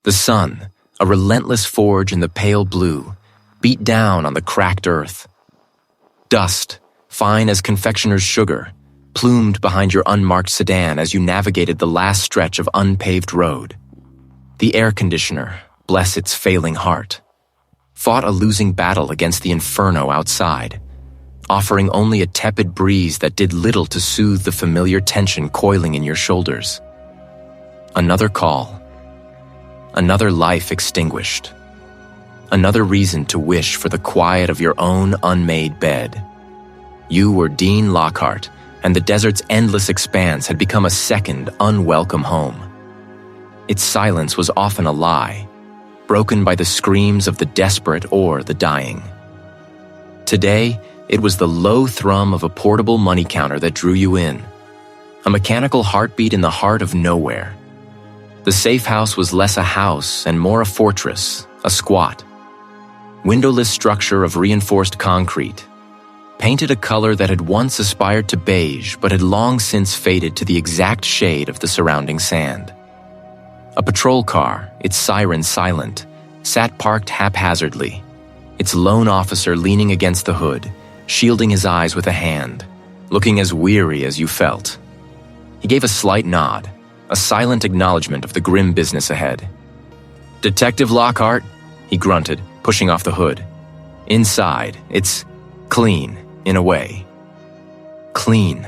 The sun, a relentless forge in the pale blue, beat down on the cracked earth. Dust, fine as confectioner's sugar, plumed behind your unmarked sedan as you navigated the last stretch of unpaved road. The air conditioner, bless its failing heart, fought a losing battle against the inferno outside, offering only a tepid breeze that did little to soothe the familiar tension coiling in your shoulders. Another call. Another life extinguished. Another reason to wish for the quiet of your own unmade bed. You were Dean Lockhart, and the desert's endless expanse had become a second, unwelcome home. Its silence was often a lie, broken by the screams of the desperate or the dying. Today, it was the low thrum of a portable money counter that drew you in, a mechanical heartbeat in the heart of nowhere. The safe house was less a house and more a fortress, a squat, windowless structure of reinforced concrete, painted a color that had once aspired to beige but had long since faded to the exact shade of the surrounding sand. A patrol car, its siren silent, sat parked haphazardly, its lone officer leaning against the hood, shielding his eyes with a hand, looking as weary as you felt. He gave a slight nod, a silent acknowledgement of the grim business ahead. "Detective Lockhart," he grunted, pushing off the hood. "Inside, it's clean, in a way." Clean.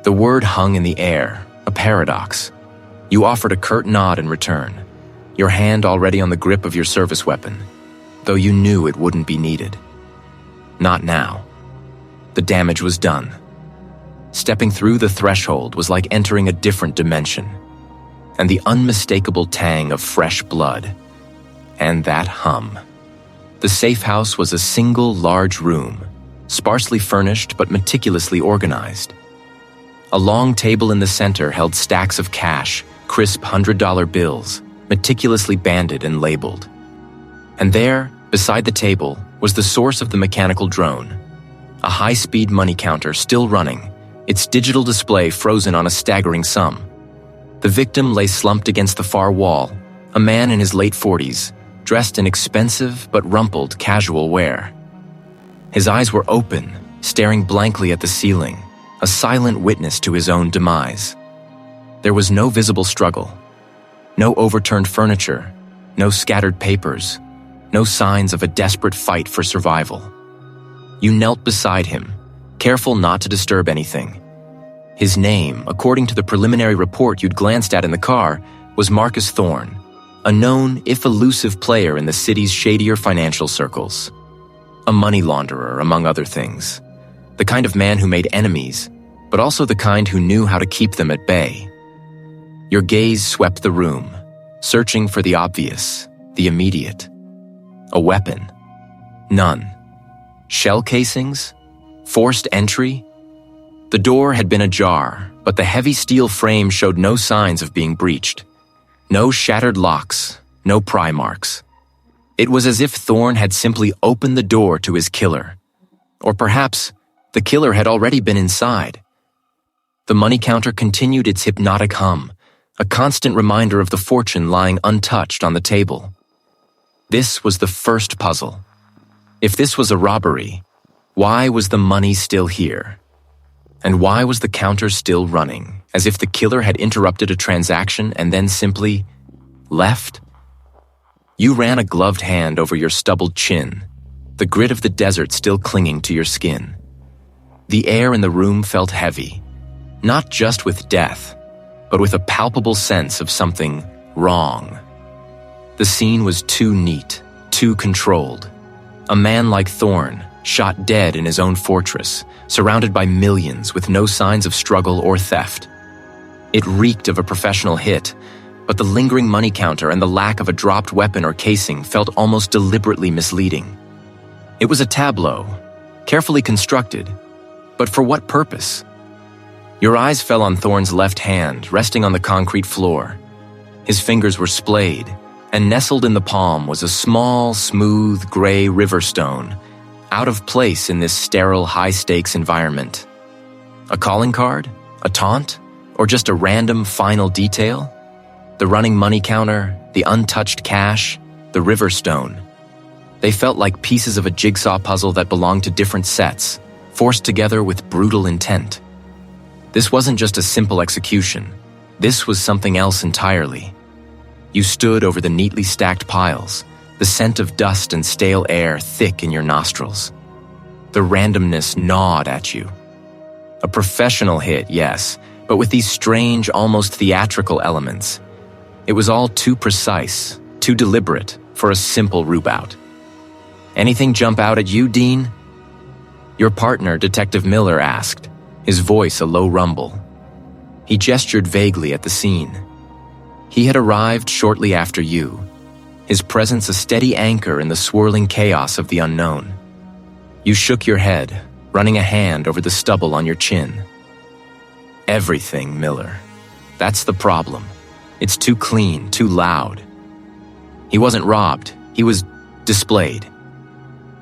The word hung in the air, a paradox. You offered a curt nod in return, your hand already on the grip of your service weapon, though you knew it wouldn't be needed. Not now. The damage was done. Stepping through the threshold was like entering a different dimension, and the unmistakable tang of fresh blood. And that hum. The safe house was a single large room, sparsely furnished but meticulously organized. A long table in the center held stacks of cash, crisp $100 bills, meticulously banded and labeled. And there, beside the table, was the source of the mechanical drone, a high-speed money counter still running, its digital display frozen on a staggering sum. The victim lay slumped against the far wall, a man in his late 40s, dressed in expensive but rumpled casual wear. His eyes were open, staring blankly at the ceiling, a silent witness to his own demise. There was no visible struggle, no overturned furniture, no scattered papers, no signs of a desperate fight for survival. You knelt beside him, careful not to disturb anything. His name, according to the preliminary report you'd glanced at in the car, was Marcus Thorne, a known, if elusive player in the city's shadier financial circles. A money launderer, among other things. The kind of man who made enemies, but also the kind who knew how to keep them at bay. Your gaze swept the room, searching for the obvious, the immediate. A weapon? None. Shell casings? Forced entry? The door had been ajar, but the heavy steel frame showed no signs of being breached. No shattered locks, no pry marks. It was as if Thorne had simply opened the door to his killer. Or perhaps the killer had already been inside. The money counter continued its hypnotic hum, a constant reminder of the fortune lying untouched on the table. This was the first puzzle. If this was a robbery, why was the money still here? And why was the counter still running, as if the killer had interrupted a transaction and then simply left? You ran a gloved hand over your stubbled chin, the grit of the desert still clinging to your skin. The air in the room felt heavy, not just with death, but with a palpable sense of something wrong. The scene was too neat, too controlled. A man like Thorne, shot dead in his own fortress, surrounded by millions with no signs of struggle or theft. It reeked of a professional hit, but the lingering money counter and the lack of a dropped weapon or casing felt almost deliberately misleading. It was a tableau, carefully constructed, but for what purpose? Your eyes fell on Thorne's left hand, resting on the concrete floor. His fingers were splayed, and nestled in the palm was a small, smooth, gray river stone, out of place in this sterile, high-stakes environment. A calling card? A taunt? Or just a random final detail? The running money counter, the untouched cash, the river stone. They felt like pieces of a jigsaw puzzle that belonged to different sets, forced together with brutal intent. This wasn't just a simple execution. This was something else entirely. You stood over the neatly stacked piles, the scent of dust and stale air thick in your nostrils. The randomness gnawed at you. A professional hit, yes, but with these strange, almost theatrical elements. It was all too precise, too deliberate for a simple rube-out. Anything jump out at you, Dean? Your partner, Detective Miller, asked, his voice a low rumble. He gestured vaguely at the scene. He had arrived shortly after you, his presence a steady anchor in the swirling chaos of the unknown. You shook your head, running a hand over the stubble on your chin. Everything, Miller. That's the problem. It's too clean, too loud. He wasn't robbed, he was displayed.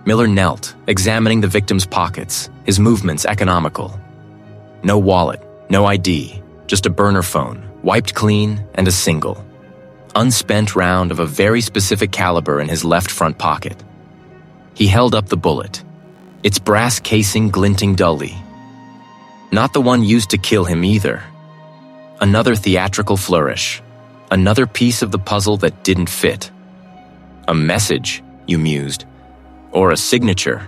Miller knelt, examining the victim's pockets, his movements economical. No wallet, no ID, just a burner phone, wiped clean, and a single. Unspent round of a very specific caliber in his left front pocket. He held up the bullet, its brass casing glinting dully. Not the one used to kill him either. Another theatrical flourish, another piece of the puzzle that didn't fit. A message, you mused, or a signature.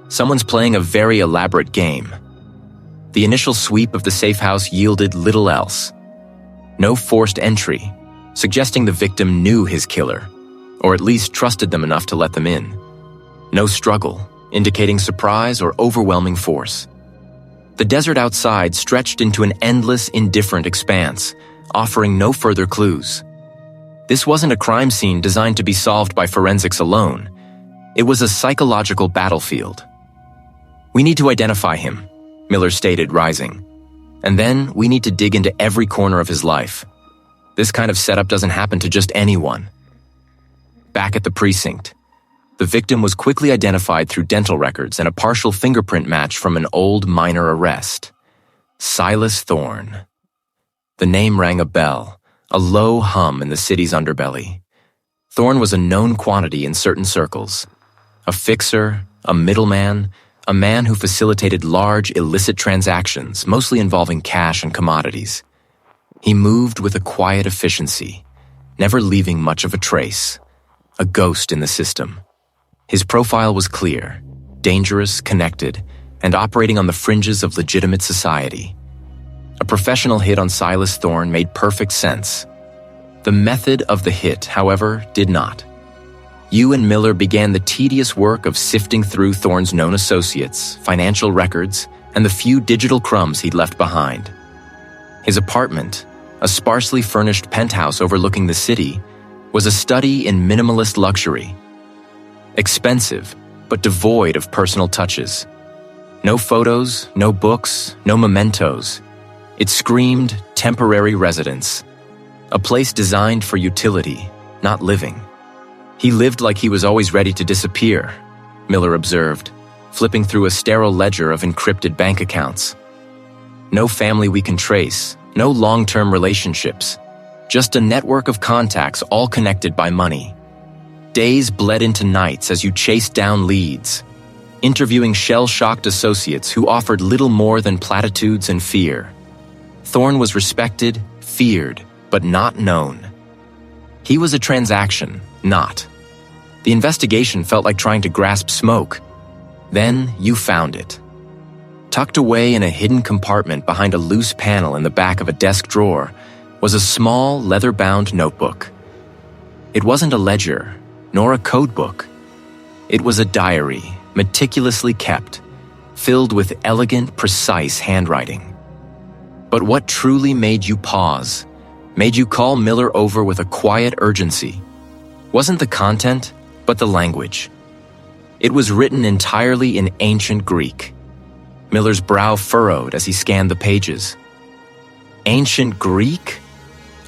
Someone's playing a very elaborate game. The initial sweep of the safe house yielded little else. No forced entry, suggesting the victim knew his killer, or at least trusted them enough to let them in. No struggle, indicating surprise or overwhelming force. The desert outside stretched into an endless, indifferent expanse, offering no further clues. This wasn't a crime scene designed to be solved by forensics alone. It was a psychological battlefield. We need to identify him, Miller stated, rising. And then we need to dig into every corner of his life. This kind of setup doesn't happen to just anyone. Back at the precinct, the victim was quickly identified through dental records and a partial fingerprint match from an old minor arrest. Silas Thorne. The name rang a bell, a low hum in the city's underbelly. Thorne was a known quantity in certain circles. A fixer, a middleman, a man who facilitated large, illicit transactions, mostly involving cash and commodities. He moved with a quiet efficiency, never leaving much of a trace. A ghost in the system. His profile was clear, dangerous, connected, and operating on the fringes of legitimate society. A professional hit on Silas Thorne made perfect sense. The method of the hit, however, did not. You and Miller began the tedious work of sifting through Thorne's known associates, financial records, and the few digital crumbs he'd left behind. His apartment, a sparsely furnished penthouse overlooking the city, was a study in minimalist luxury. Expensive, but devoid of personal touches. No photos, no books, no mementos. It screamed temporary residence. A place designed for utility, not living. He lived like he was always ready to disappear, Miller observed, flipping through a sterile ledger of encrypted bank accounts. No family we can trace, no long-term relationships, just a network of contacts all connected by money. Days bled into nights as you chased down leads, interviewing shell-shocked associates who offered little more than platitudes and fear. Thorne was respected, feared, but not known. He was a transaction, not. The investigation felt like trying to grasp smoke. Then you found it. Tucked away in a hidden compartment behind a loose panel in the back of a desk drawer was a small, leather-bound notebook. It wasn't a ledger, nor a code book. It was a diary, meticulously kept, filled with elegant, precise handwriting. But what truly made you pause, made you call Miller over with a quiet urgency, wasn't the content, but the language. It was written entirely in ancient Greek. Miller's brow furrowed as he scanned the pages. Ancient Greek?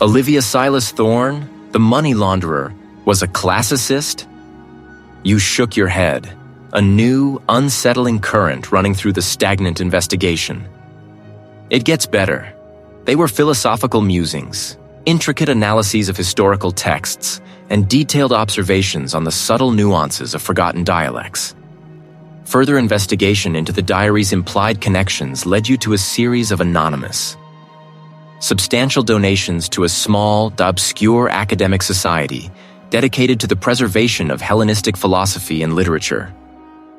Olivia Silas Thorne, the money launderer, was a classicist? You shook your head, a new, unsettling current running through the stagnant investigation. It gets better. They were philosophical musings, intricate analyses of historical texts, and detailed observations on the subtle nuances of forgotten dialects. Further investigation into the diary's implied connections led you to a series of anonymous, substantial donations to a small, obscure academic society dedicated to the preservation of Hellenistic philosophy and literature.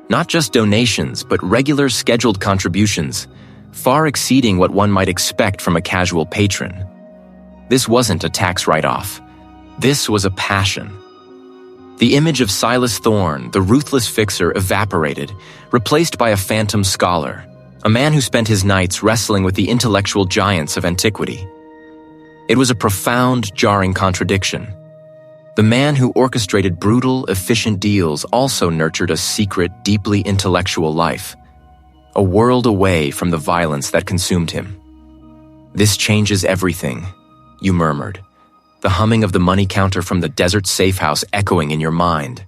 Not just donations, but regular scheduled contributions, far exceeding what one might expect from a casual patron. This wasn't a tax write-off. This was a passion. The image of Silas Thorne, the ruthless fixer, evaporated, replaced by a phantom scholar, a man who spent his nights wrestling with the intellectual giants of antiquity. It was a profound, jarring contradiction. The man who orchestrated brutal, efficient deals also nurtured a secret, deeply intellectual life, a world away from the violence that consumed him. "This changes everything," you murmured, the humming of the money counter from the desert safe house echoing in your mind.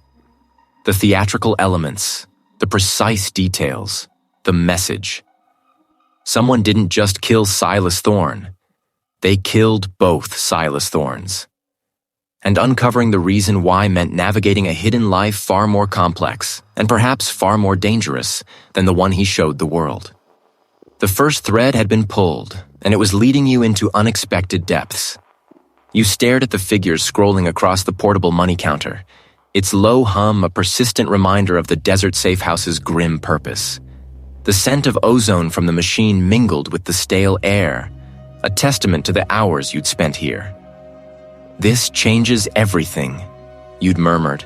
The theatrical elements, the precise details, the message. Someone didn't just kill Silas Thorne. They killed both Silas Thornes. And uncovering the reason why meant navigating a hidden life far more complex, and perhaps far more dangerous, than the one he showed the world. The first thread had been pulled, and it was leading you into unexpected depths. You stared at the figures scrolling across the portable money counter, its low hum a persistent reminder of the desert safe house's grim purpose. The scent of ozone from the machine mingled with the stale air, a testament to the hours you'd spent here. "This changes everything," you'd murmured,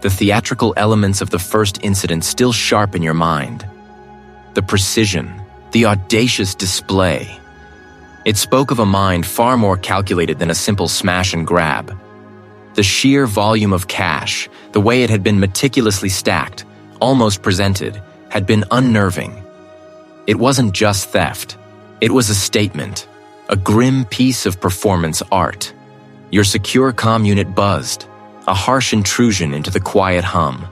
the theatrical elements of the first incident still sharp in your mind. The precision, the audacious display. It spoke of a mind far more calculated than a simple smash and grab. The sheer volume of cash, the way it had been meticulously stacked, almost presented, had been unnerving. It wasn't just theft. It was a statement, a grim piece of performance art. Your secure comm unit buzzed, a harsh intrusion into the quiet hum.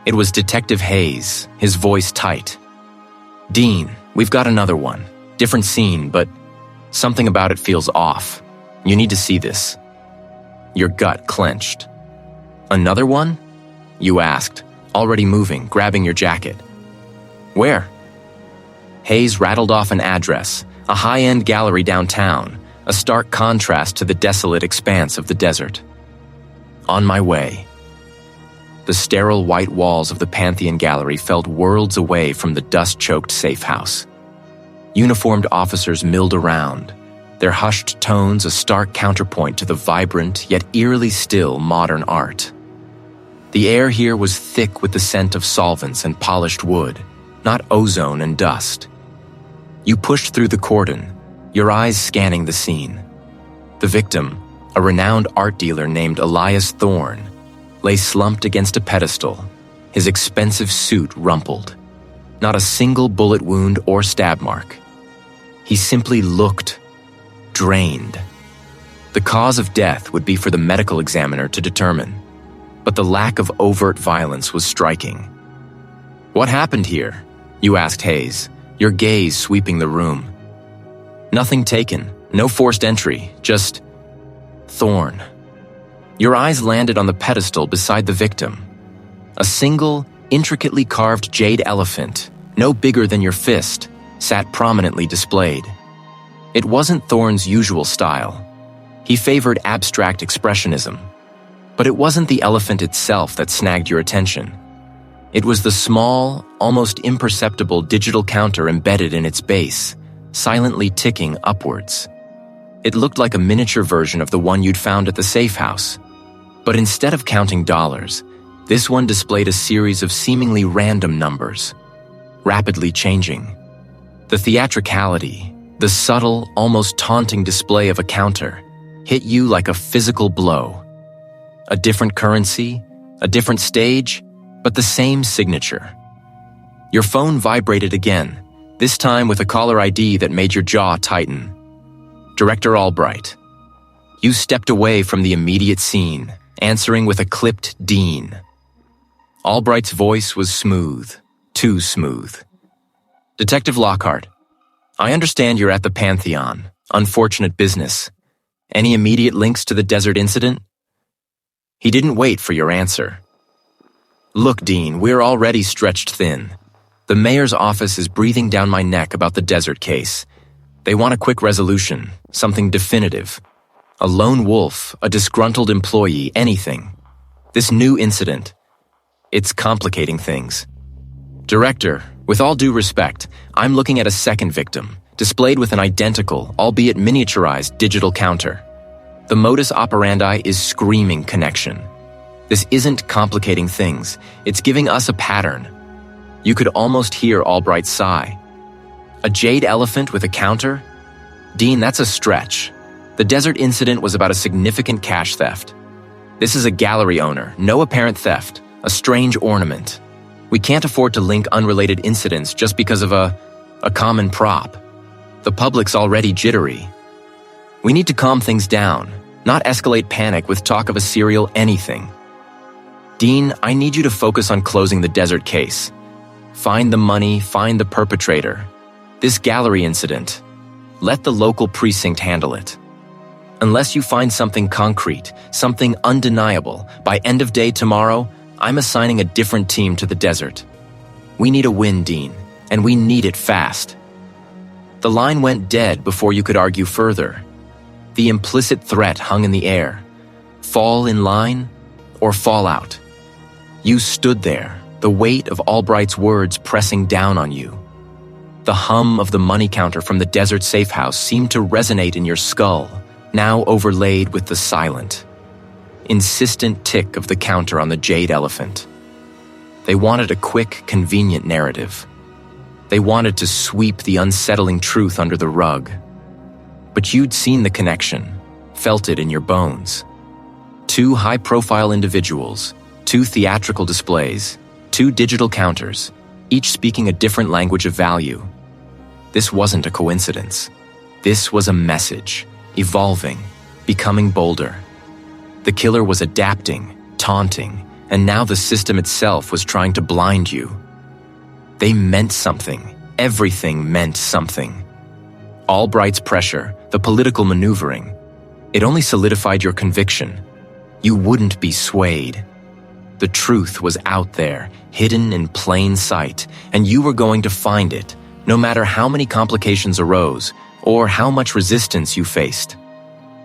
It was Detective Hayes, his voice tight. "Dean, we've got another one. Different scene, but something about it feels off. You need to see this." Your gut clenched. "Another one?" you asked, already moving, grabbing your jacket. "Where?" Hayes rattled off an address, a high-end gallery downtown, a stark contrast to the desolate expanse of the desert. "On my way." The sterile white walls of the Pantheon Gallery felt worlds away from the dust-choked safe house. Uniformed officers milled around, their hushed tones a stark counterpoint to the vibrant yet eerily still modern art. The air here was thick with the scent of solvents and polished wood, not ozone and dust. You pushed through the cordon, your eyes scanning the scene. The victim, a renowned art dealer named Elias Thorne, lay slumped against a pedestal, his expensive suit rumpled. Not a single bullet wound or stab mark. He simply looked drained. The cause of death would be for the medical examiner to determine, but the lack of overt violence was striking. "What happened here?" you asked Hayes, your gaze sweeping the room. "Nothing taken, no forced entry, just Thorne." Your eyes landed on the pedestal beside the victim. A single, intricately carved jade elephant, no bigger than your fist, sat prominently displayed. It wasn't Thorne's usual style. He favored abstract expressionism. But it wasn't the elephant itself that snagged your attention. It was the small, almost imperceptible digital counter embedded in its base, silently ticking upwards. It looked like a miniature version of the one you'd found at the safe house. But instead of counting dollars, this one displayed a series of seemingly random numbers, rapidly changing. The theatricality, the subtle, almost taunting display of a counter, hit you like a physical blow. A different currency, a different stage, but the same signature. Your phone vibrated again, this time with a caller ID that made your jaw tighten. Director Albright. You stepped away from the immediate scene, answering with a clipped Dean. Albright's voice was smooth, too smooth. "Detective Lockhart, I understand you're at the Pantheon. Unfortunate business. Any immediate links to the desert incident? He didn't wait for your answer. Look, Dean, we're already stretched thin. The mayor's office is breathing down my neck about the desert case. They want a quick resolution, something definitive. A lone wolf, a disgruntled employee, anything. This new incident, it's complicating things. Director, with all due respect, I'm looking at a second victim, displayed with an identical, albeit miniaturized, digital counter. The modus operandi is screaming connection. This isn't complicating things, it's giving us a pattern. You could almost hear Albright's sigh. A jade elephant with a counter? Dean, that's a stretch. The desert incident was about a significant cash theft. This is a gallery owner, no apparent theft, a strange ornament. We can't afford to link unrelated incidents just because of a common prop. The public's already jittery. We need to calm things down, not escalate panic with talk of a serial anything. Dean, I need you to focus on closing the desert case. Find the money, find the perpetrator. This gallery incident, let the local precinct handle it. Unless you find something concrete, something undeniable, by end of day tomorrow, I'm assigning a different team to the desert. We need a win, Dean, and we need it fast. The line went dead before you could argue further. The implicit threat hung in the air. Fall in line or fall out. You stood there, the weight of Albright's words pressing down on you. The hum of the money counter from the desert safe house seemed to resonate in your skull, now overlaid with the silent, insistent tick of the counter on the jade elephant. They wanted a quick, convenient narrative. They wanted to sweep the unsettling truth under the rug. But you'd seen the connection, felt it in your bones. Two high-profile individuals, two theatrical displays, two digital counters, each speaking a different language of value. This wasn't a coincidence. This was a message, evolving, becoming bolder. The killer was adapting, taunting, and now the system itself was trying to blind you. They meant something. Everything meant something. Albright's pressure, the political maneuvering, it only solidified your conviction. You wouldn't be swayed. The truth was out there, hidden in plain sight, and you were going to find it, no matter how many complications arose or how much resistance you faced.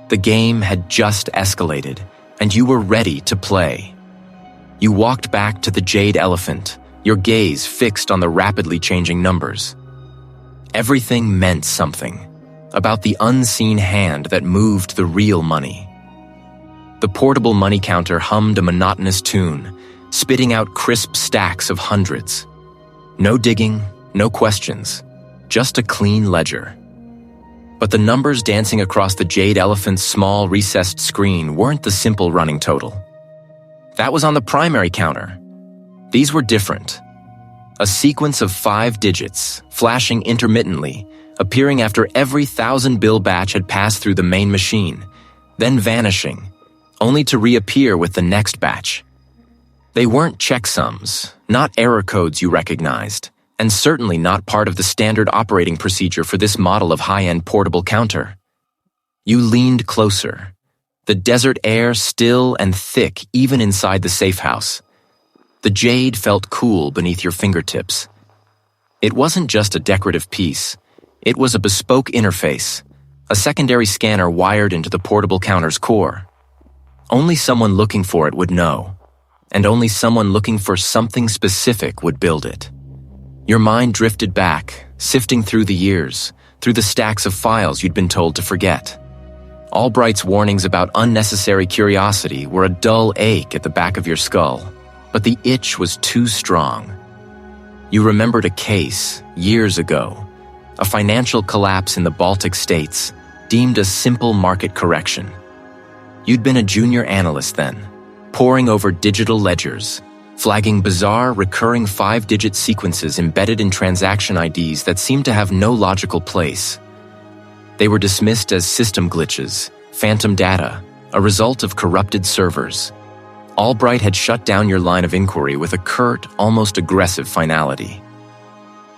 The game had just escalated, and you were ready to play. You walked back to the jade elephant, your gaze fixed on the rapidly changing numbers. Everything meant something, about the unseen hand that moved the real money. The portable money counter hummed a monotonous tune, spitting out crisp stacks of hundreds. No digging, no questions, just a clean ledger. But the numbers dancing across the jade elephant's small recessed screen weren't the simple running total. That was on the primary counter. These were different. A sequence of 5 digits, flashing intermittently, appearing after every 1,000-bill batch had passed through the main machine, then vanishing, only to reappear with the next batch. They weren't checksums, not error codes you recognized, and certainly not part of the standard operating procedure for this model of high-end portable counter. You leaned closer, the desert air still and thick even inside the safe house. The jade felt cool beneath your fingertips. It wasn't just a decorative piece. It was a bespoke interface, a secondary scanner wired into the portable counter's core. Only someone looking for it would know, and only someone looking for something specific would build it. Your mind drifted back, sifting through the years, through the stacks of files you'd been told to forget. Albright's warnings about unnecessary curiosity were a dull ache at the back of your skull, but the itch was too strong. You remembered a case, years ago, a financial collapse in the Baltic states, deemed a simple market correction. You'd been a junior analyst then, poring over digital ledgers, flagging bizarre, recurring 5-digit sequences embedded in transaction IDs that seemed to have no logical place. They were dismissed as system glitches, phantom data, a result of corrupted servers. Albright had shut down your line of inquiry with a curt, almost aggressive finality.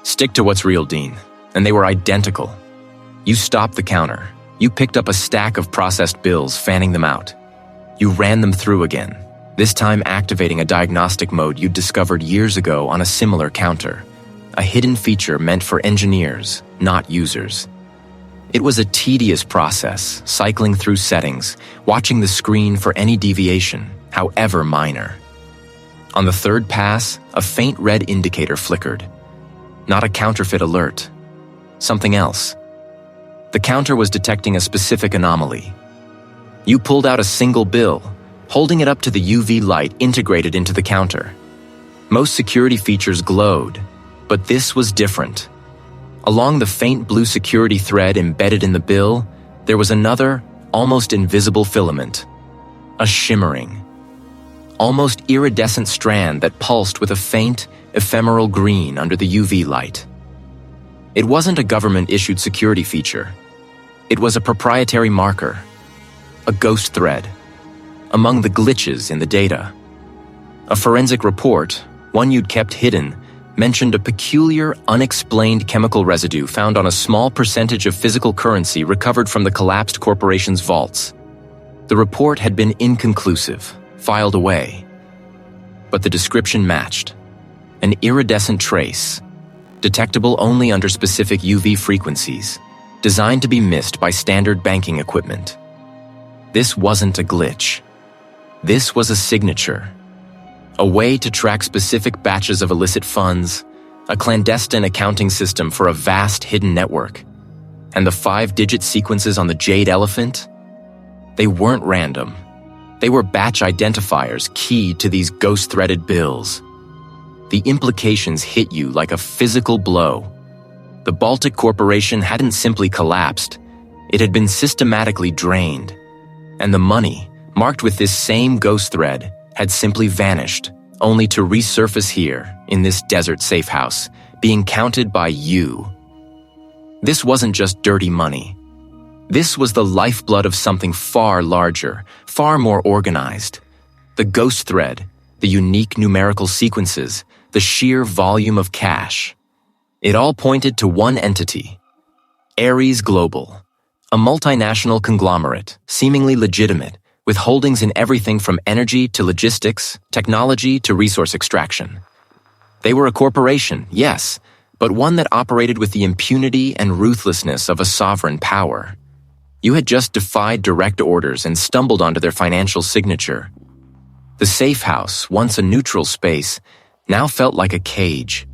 Stick to what's real, Dean, and they were identical. You stopped the counter, You picked up a stack of processed bills, fanning them out. You ran them through again, this time activating a diagnostic mode you'd discovered years ago on a similar counter, a hidden feature meant for engineers, not users. It was a tedious process, cycling through settings, watching the screen for any deviation, however minor. On the third pass, a faint red indicator flickered. Not a counterfeit alert. Something else. The counter was detecting a specific anomaly. You pulled out a single bill, holding it up to the UV light integrated into the counter. Most security features glowed, but this was different. Along the faint blue security thread embedded in the bill, there was another, almost invisible filament. A shimmering, almost iridescent strand that pulsed with a faint, ephemeral green under the UV light. It wasn't a government-issued security feature. It was a proprietary marker, a ghost thread, among the glitches in the data. A forensic report, one you'd kept hidden, mentioned a peculiar, unexplained chemical residue found on a small percentage of physical currency recovered from the collapsed corporation's vaults. The report had been inconclusive, filed away. But the description matched. An iridescent trace, detectable only under specific UV frequencies, designed to be missed by standard banking equipment. This wasn't a glitch. This was a signature. A way to track specific batches of illicit funds, a clandestine accounting system for a vast hidden network. And the 5-digit sequences on the jade elephant? They weren't random. They were batch identifiers keyed to these ghost-threaded bills. The implications hit you like a physical blow. The Baltic Corporation hadn't simply collapsed. It had been systematically drained. And the money, marked with this same ghost thread, had simply vanished, only to resurface here, in this desert safe house, being counted by you. This wasn't just dirty money. This was the lifeblood of something far larger, far more organized. The ghost thread, the unique numerical sequences, the sheer volume of cash. It all pointed to one entity, Ares Global, a multinational conglomerate, seemingly legitimate, with holdings in everything from energy to logistics, technology to resource extraction. They were a corporation, yes, but one that operated with the impunity and ruthlessness of a sovereign power. You had just defied direct orders and stumbled onto their financial signature. The safe house, once a neutral space, now felt like a cage.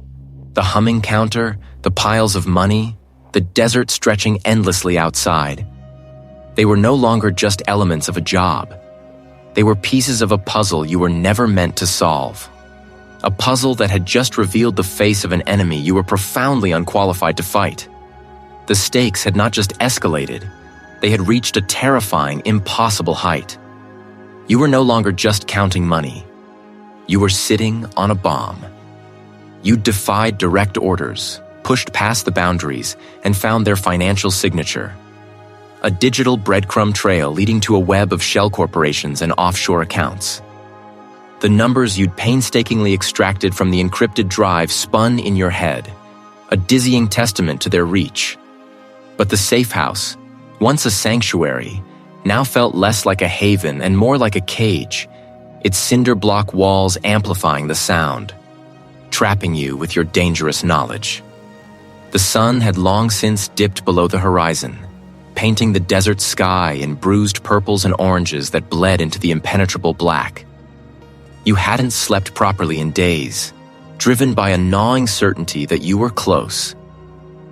The humming counter, the piles of money, the desert stretching endlessly outside. They were no longer just elements of a job. They were pieces of a puzzle you were never meant to solve. A puzzle that had just revealed the face of an enemy you were profoundly unqualified to fight. The stakes had not just escalated, they had reached a terrifying, impossible height. You were no longer just counting money. You were sitting on a bomb. You defied direct orders, pushed past the boundaries, and found their financial signature. A digital breadcrumb trail leading to a web of shell corporations and offshore accounts. The numbers you'd painstakingly extracted from the encrypted drive spun in your head, a dizzying testament to their reach. But the safe house, once a sanctuary, now felt less like a haven and more like a cage, its cinder block walls amplifying the sound, trapping you with your dangerous knowledge. The sun had long since dipped below the horizon, painting the desert sky in bruised purples and oranges that bled into the impenetrable black. You hadn't slept properly in days, driven by a gnawing certainty that you were close.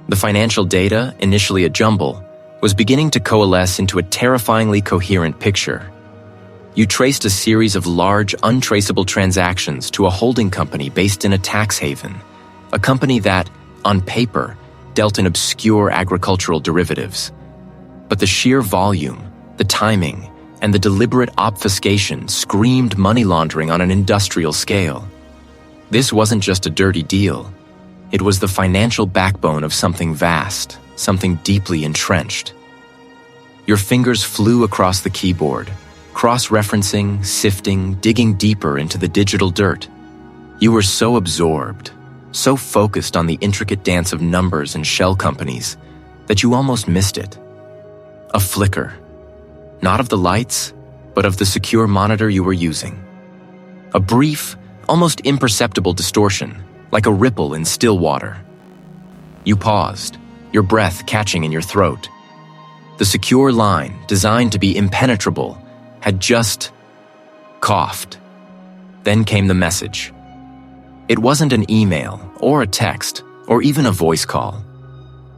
The financial data, initially a jumble, was beginning to coalesce into a terrifyingly coherent picture. You traced a series of large, untraceable transactions to a holding company based in a tax haven, a company that, on paper, dealt in obscure agricultural derivatives. But the sheer volume, the timing, and the deliberate obfuscation screamed money laundering on an industrial scale. This wasn't just a dirty deal. It was the financial backbone of something vast, something deeply entrenched. Your fingers flew across the keyboard, cross-referencing, sifting, digging deeper into the digital dirt. You were so absorbed, so focused on the intricate dance of numbers and shell companies, that you almost missed it. A flicker. Not of the lights, but of the secure monitor you were using. A brief, almost imperceptible distortion, like a ripple in still water. You paused, your breath catching in your throat. The secure line, designed to be impenetrable, had just coughed. Then came the message. It wasn't an email, or a text, or even a voice call.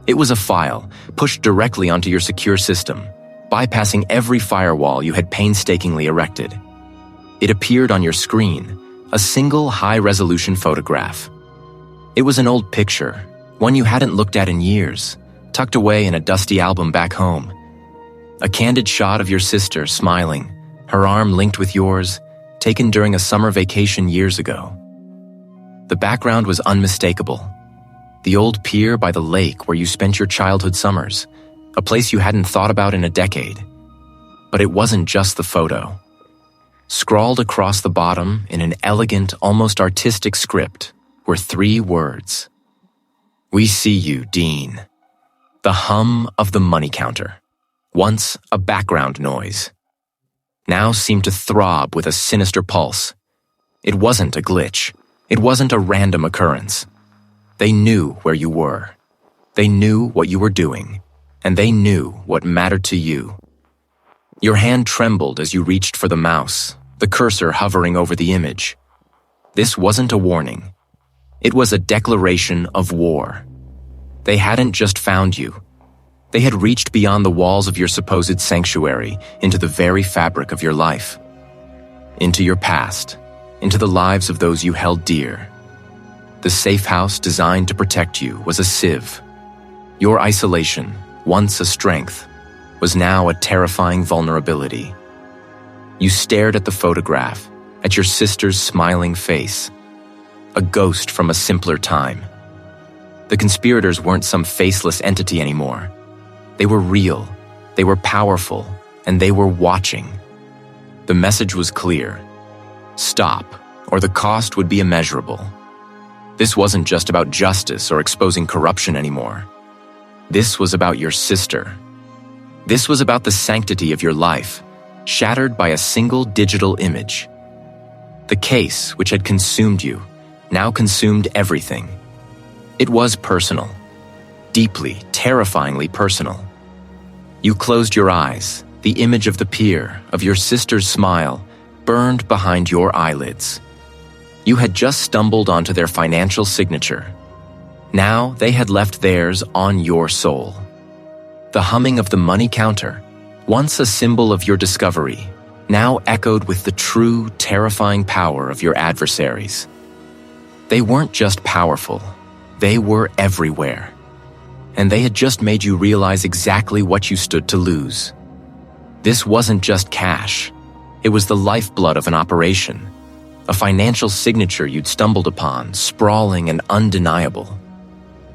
It was a file, pushed directly onto your secure system, bypassing every firewall you had painstakingly erected. It appeared on your screen, a single high-resolution photograph. It was an old picture, one you hadn't looked at in years, tucked away in a dusty album back home. A candid shot of your sister smiling, her arm linked with yours, taken during a summer vacation years ago. The background was unmistakable. The old pier by the lake where you spent your childhood summers, a place you hadn't thought about in a decade. But it wasn't just the photo. Scrawled across the bottom in an elegant, almost artistic script were 3 words. We see you, Dean. The hum of the money counter, once a background noise, now seemed to throb with a sinister pulse. It wasn't a glitch. It wasn't a random occurrence. They knew where you were. They knew what you were doing, and they knew what mattered to you. Your hand trembled as you reached for the mouse, the cursor hovering over the image. This wasn't a warning. It was a declaration of war. They hadn't just found you. They had reached beyond the walls of your supposed sanctuary into the very fabric of your life. Into your past, into the lives of those you held dear. The safe house designed to protect you was a sieve. Your isolation, once a strength, was now a terrifying vulnerability. You stared at the photograph, at your sister's smiling face. A ghost from a simpler time. The conspirators weren't some faceless entity anymore. They were real, they were powerful, and they were watching. The message was clear. Stop, or the cost would be immeasurable. This wasn't just about justice or exposing corruption anymore. This was about your sister. This was about the sanctity of your life, shattered by a single digital image. The case, which had consumed you, now consumed everything. It was personal. Deeply, terrifyingly personal. You closed your eyes. The image of the pier, of your sister's smile, burned behind your eyelids. You had just stumbled onto their financial signature. Now they had left theirs on your soul. The humming of the money counter, once a symbol of your discovery, now echoed with the true, terrifying power of your adversaries. They weren't just powerful, they were everywhere. And they had just made you realize exactly what you stood to lose. This wasn't just cash. It was the lifeblood of an operation, a financial signature you'd stumbled upon, sprawling and undeniable.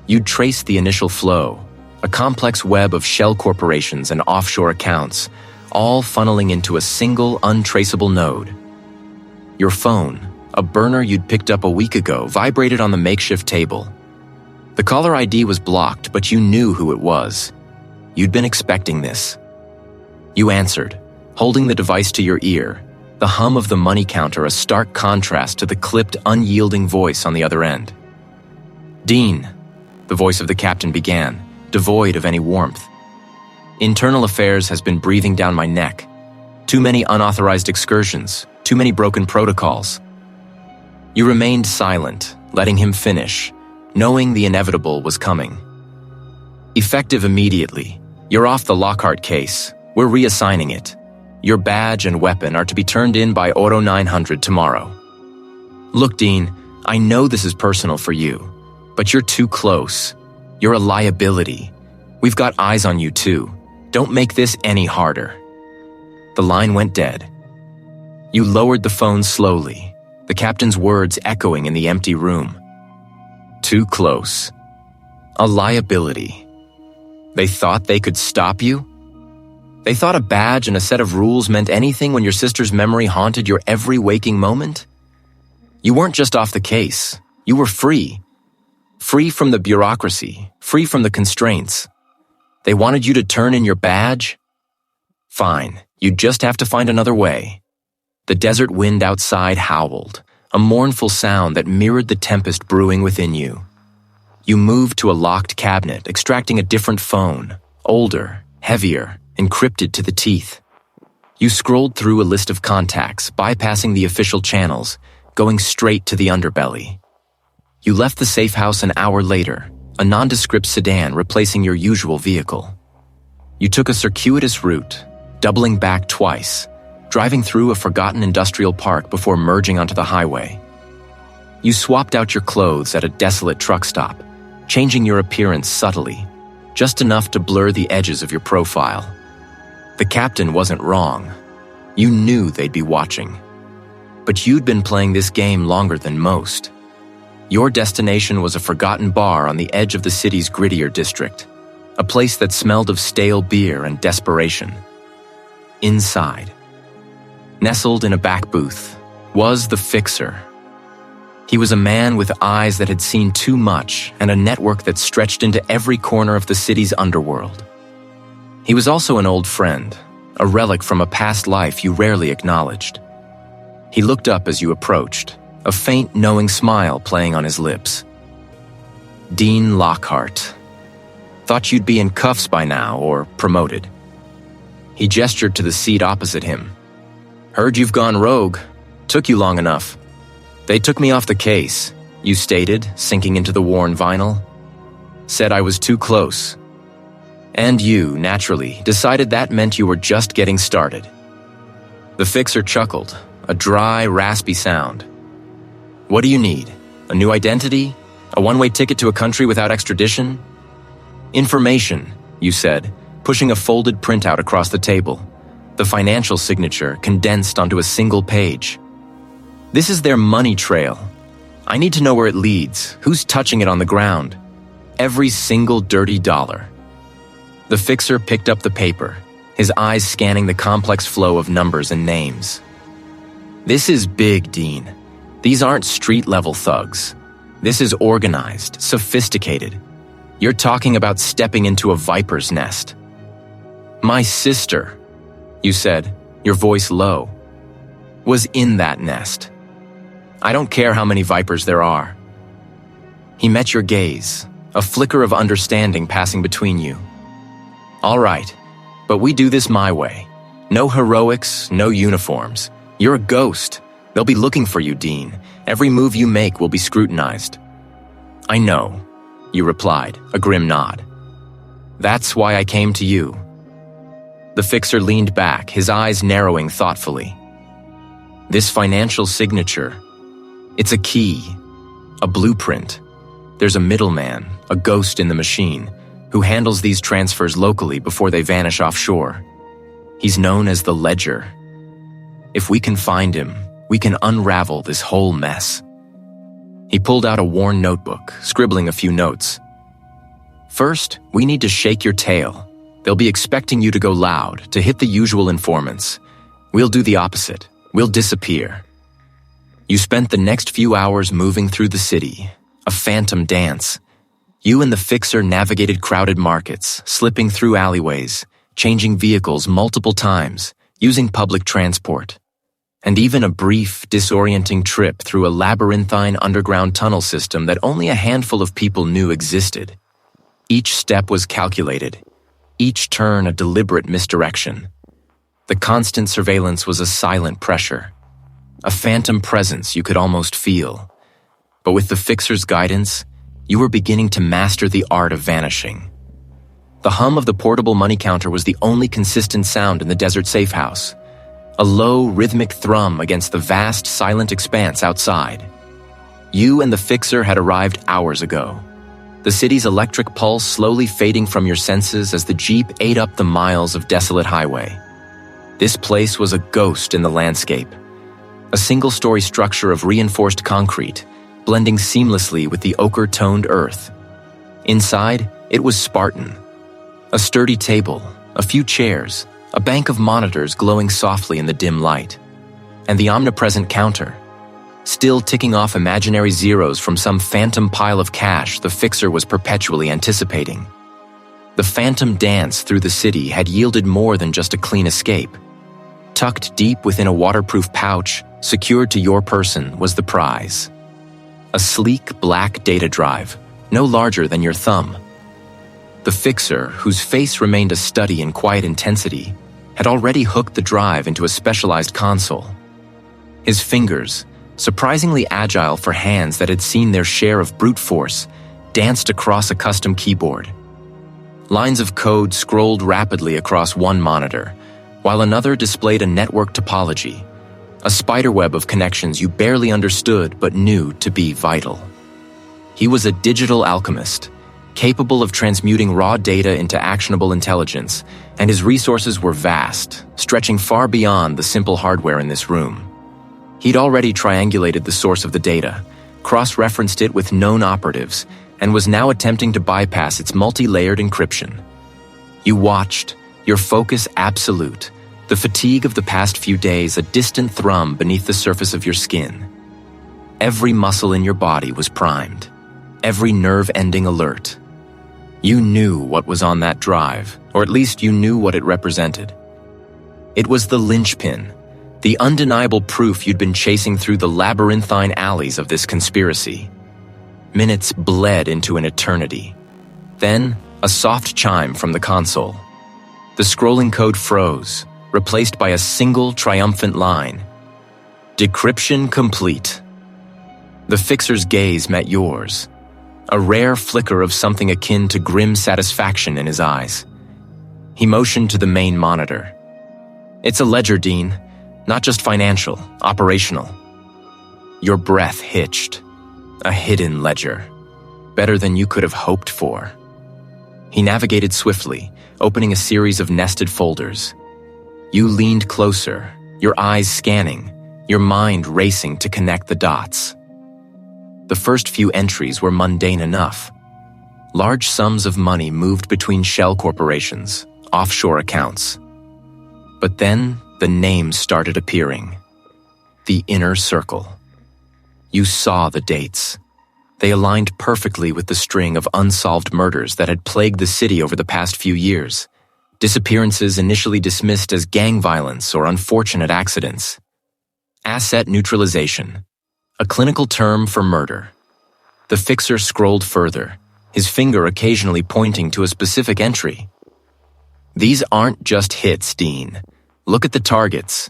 You'd traced the initial flow, a complex web of shell corporations and offshore accounts, all funneling into a single untraceable node. Your phone, a burner you'd picked up a week ago, vibrated on the makeshift table. The caller ID was blocked, but you knew who it was. You'd been expecting this. You answered, holding the device to your ear, the hum of the money counter a stark contrast to the clipped, unyielding voice on the other end. Dean, the voice of the captain began, devoid of any warmth. Internal affairs has been breathing down my neck. Too many unauthorized excursions, too many broken protocols. You remained silent, letting him finish, knowing the inevitable was coming. Effective immediately. You're off the Lockhart case. We're reassigning it. Your badge and weapon are to be turned in by Oro 900 tomorrow. Look, Dean, I know this is personal for you, but you're too close. You're a liability. We've got eyes on you too. Don't make this any harder. The line went dead. You lowered the phone slowly, the captain's words echoing in the empty room. Too close. A liability. They thought they could stop you? They thought a badge and a set of rules meant anything when your sister's memory haunted your every waking moment? You weren't just off the case. You were free. Free from the bureaucracy, free from the constraints. They wanted you to turn in your badge, Fine, you'd just have to find another way. The desert wind outside howled, a mournful sound that mirrored the tempest brewing within you. You moved to a locked cabinet, extracting a different phone, older, heavier, encrypted to the teeth. You scrolled through a list of contacts, bypassing the official channels, going straight to the underbelly. You left the safe house an hour later, a nondescript sedan replacing your usual vehicle. You took a circuitous route, doubling back twice, driving through a forgotten industrial park before merging onto the highway. You swapped out your clothes at a desolate truck stop, changing your appearance subtly, just enough to blur the edges of your profile. The captain wasn't wrong. You knew they'd be watching. But you'd been playing this game longer than most. Your destination was a forgotten bar on the edge of the city's grittier district, a place that smelled of stale beer and desperation. Inside, nestled in a back booth, was the Fixer. He was a man with eyes that had seen too much and a network that stretched into every corner of the city's underworld. He was also an old friend, a relic from a past life you rarely acknowledged. He looked up as you approached, a faint, knowing smile playing on his lips. Dean Lockhart. Thought you'd be in cuffs by now, or promoted. He gestured to the seat opposite him. Heard you've gone rogue. Took you long enough. They took me off the case, you stated, sinking into the worn vinyl. Said I was too close. And you, naturally, decided that meant you were just getting started. The Fixer chuckled, a dry, raspy sound. What do you need? A new identity? A one-way ticket to a country without extradition? Information, you said, pushing a folded printout across the table, the financial signature condensed onto a single page. This is their money trail. I need to know where it leads, who's touching it on the ground. Every single dirty dollar. The Fixer picked up the paper, his eyes scanning the complex flow of numbers and names. This is big, Dean. These aren't street-level thugs. This is organized, sophisticated. You're talking about stepping into a viper's nest. My sister, you said, your voice low, was in that nest. I don't care how many vipers there are. He met your gaze, a flicker of understanding passing between you. All right, but we do this my way. No heroics, no uniforms. You're a ghost. They'll be looking for you, Dean. Every move you make will be scrutinized. I know, you replied, a grim nod. That's why I came to you. The Fixer leaned back, his eyes narrowing thoughtfully. This financial signature, it's a key, a blueprint. There's a middleman, a ghost in the machine, who handles these transfers locally before they vanish offshore. He's known as the Ledger. If we can find him, we can unravel this whole mess. He pulled out a worn notebook, scribbling a few notes. First, we need to shake your tail. They'll be expecting you to go loud, to hit the usual informants. We'll do the opposite. We'll disappear. You spent the next few hours moving through the city, a phantom dance. You and the Fixer navigated crowded markets, slipping through alleyways, changing vehicles multiple times, using public transport, and even a brief, disorienting trip through a labyrinthine underground tunnel system that only a handful of people knew existed. Each step was calculated, each turn a deliberate misdirection. The constant surveillance was a silent pressure, a phantom presence you could almost feel. But with the Fixer's guidance, you were beginning to master the art of vanishing. The hum of the portable money counter was the only consistent sound in the desert safe house, a low, rhythmic thrum against the vast, silent expanse outside. You and the Fixer had arrived hours ago, the city's electric pulse slowly fading from your senses as the Jeep ate up the miles of desolate highway. This place was a ghost in the landscape, a single-story structure of reinforced concrete, blending seamlessly with the ochre-toned earth. Inside, it was Spartan. A sturdy table, a few chairs, a bank of monitors glowing softly in the dim light, and the omnipresent counter, still ticking off imaginary zeros from some phantom pile of cash the Fixer was perpetually anticipating. The phantom dance through the city had yielded more than just a clean escape. Tucked deep within a waterproof pouch, secured to your person, was the prize. A sleek black data drive, no larger than your thumb. The fixer, whose face remained a study in quiet intensity, had already hooked the drive into a specialized console. His fingers, surprisingly agile for hands that had seen their share of brute force, danced across a custom keyboard. Lines of code scrolled rapidly across one monitor, while another displayed a network topology, a spiderweb of connections you barely understood but knew to be vital. He was a digital alchemist, capable of transmuting raw data into actionable intelligence, and his resources were vast, stretching far beyond the simple hardware in this room. He'd already triangulated the source of the data, cross-referenced it with known operatives, and was now attempting to bypass its multi-layered encryption. You watched, your focus absolute, the fatigue of the past few days a distant thrum beneath the surface of your skin. Every muscle in your body was primed, every nerve ending alert. You knew what was on that drive, or at least you knew what it represented. It was the linchpin, the undeniable proof you'd been chasing through the labyrinthine alleys of this conspiracy. Minutes bled into an eternity. Then, a soft chime from the console. The scrolling code froze, replaced by a single triumphant line. Decryption complete. The fixer's gaze met yours, a rare flicker of something akin to grim satisfaction in his eyes. He motioned to the main monitor. It's a ledger, Dean, not just financial, operational. Your breath hitched. A hidden ledger, better than you could have hoped for. He navigated swiftly, opening a series of nested folders. You leaned closer, your eyes scanning, your mind racing to connect the dots. The first few entries were mundane enough. Large sums of money moved between shell corporations, offshore accounts. But then the names started appearing. The inner circle. You saw the dates. They aligned perfectly with the string of unsolved murders that had plagued the city over the past few years. Disappearances initially dismissed as gang violence or unfortunate accidents. Asset neutralization, a clinical term for murder. The fixer scrolled further, his finger occasionally pointing to a specific entry. These aren't just hits, Dean. Look at the targets.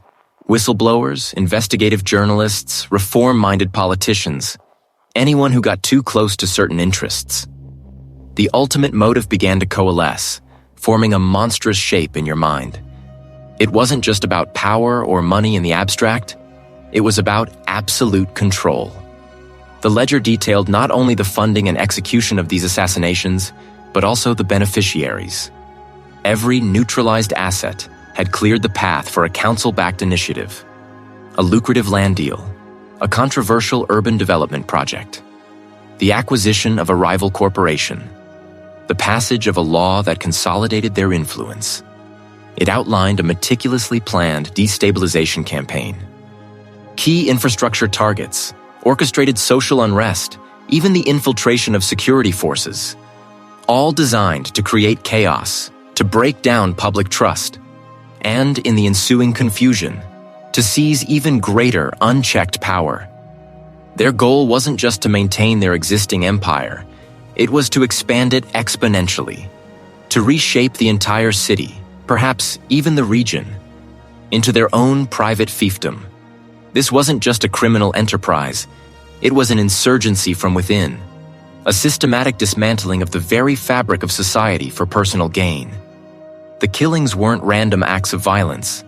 Whistleblowers, investigative journalists, reform-minded politicians, anyone who got too close to certain interests. The ultimate motive began to coalesce, forming a monstrous shape in your mind. It wasn't just about power or money in the abstract, it was about absolute control. The ledger detailed not only the funding and execution of these assassinations, but also the beneficiaries. Every neutralized asset had cleared the path for a council-backed initiative, a lucrative land deal, a controversial urban development project, the acquisition of a rival corporation, the passage of a law that consolidated their influence. It outlined a meticulously planned destabilization campaign. Key infrastructure targets, orchestrated social unrest, even the infiltration of security forces, all designed to create chaos, to break down public trust, and in the ensuing confusion, to seize even greater unchecked power. Their goal wasn't just to maintain their existing empire, it was to expand it exponentially, to reshape the entire city, perhaps even the region, into their own private fiefdom. This wasn't just a criminal enterprise, it was an insurgency from within, a systematic dismantling of the very fabric of society for personal gain. The killings weren't random acts of violence.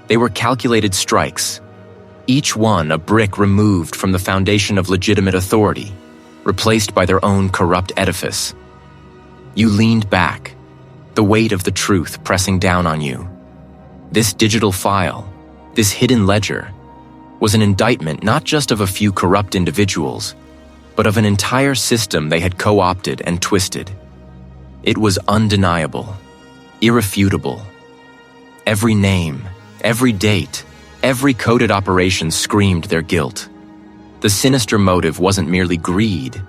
They were calculated strikes, each one a brick removed from the foundation of legitimate authority, replaced by their own corrupt edifice. You leaned back, the weight of the truth pressing down on you. This digital file, this hidden ledger, was an indictment not just of a few corrupt individuals, but of an entire system they had co-opted and twisted. It was undeniable, irrefutable. Every name, every date, every coded operation screamed their guilt. The sinister motive wasn't merely greed.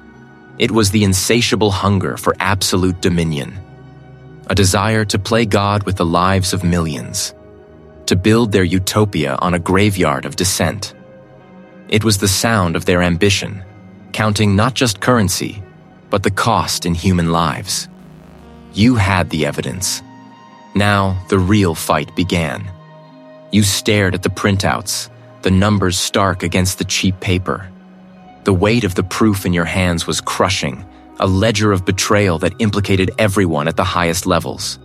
It was the insatiable hunger for absolute dominion. a desire to play God with the lives of millions, to build their utopia on a graveyard of dissent. It was the sound of their ambition, counting not just currency, but the cost in human lives. You had the evidence. Now the real fight began. You stared at the printouts, the numbers stark against the cheap paper. The weight of the proof in your hands was crushing, a ledger of betrayal that implicated everyone at the highest levels.